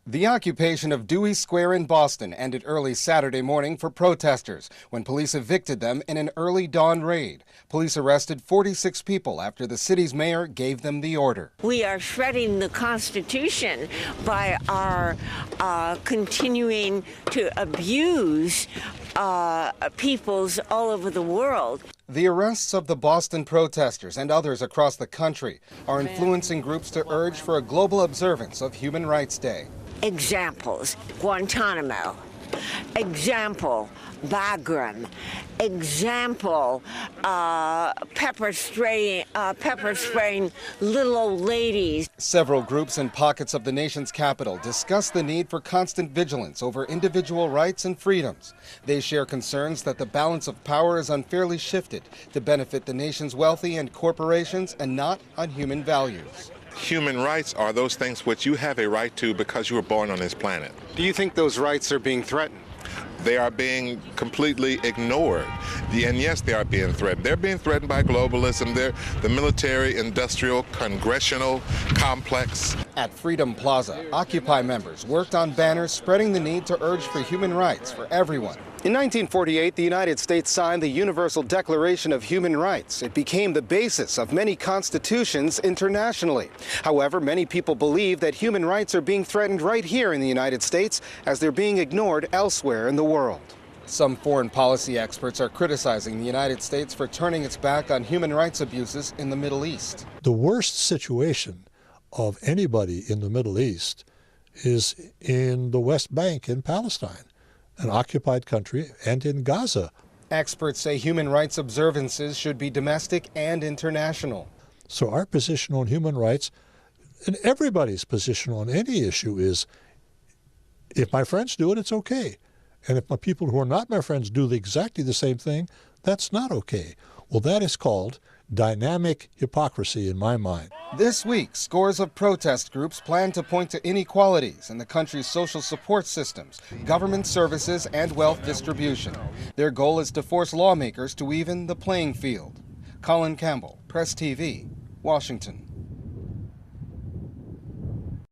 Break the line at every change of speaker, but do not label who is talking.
The occupation of Dewey Square in Boston ended early Saturday morning for protesters when police evicted them in an early dawn raid. Police arrested 46 people after the city's mayor gave them the order.
We are shredding the Constitution by our continuing to abuse peoples all over the world.
The arrests of the Boston protesters and others across the country are influencing groups to urge for a global observance of Human Rights Day.
Examples: Guantanamo. Example: Bagram. Example: pepper spraying little old ladies.
Several groups in pockets of the nation's capital discuss the need for constant vigilance over individual rights and freedoms. They share concerns that the balance of power is unfairly shifted to benefit the nation's wealthy and corporations and not on human values.
Human rights are those things which you have a right to because you were born on this planet.
Do you think those rights are being threatened?
They are being completely ignored. And yes, they are being threatened. They're being threatened by globalism. They're the military, industrial, congressional complex.
At Freedom Plaza, Occupy members worked on banners spreading the need to urge for human rights for everyone. In 1948, the United States signed the Universal Declaration of Human Rights. It became the basis of many constitutions internationally. However, many people believe that human rights are being threatened right here in the United States as they're being ignored elsewhere in the world. Some foreign policy experts are criticizing the United States for turning its back on human rights abuses in the Middle East.
The worst situation of anybody in the Middle East is in the West Bank in Palestine, an occupied country, and in Gaza.
Experts say human rights observances should be domestic and international.
So our position on human rights, and everybody's position on any issue, is if my friends do it, it's okay. And if my people who are not my friends do exactly the same thing, that's not okay. Well, that is called dynamic hypocrisy in my mind.
This week, scores of protest groups plan to point to inequalities in the country's social support systems, government services, and wealth distribution. Their goal is to force lawmakers to even the playing field. Colin Campbell, Press TV, Washington.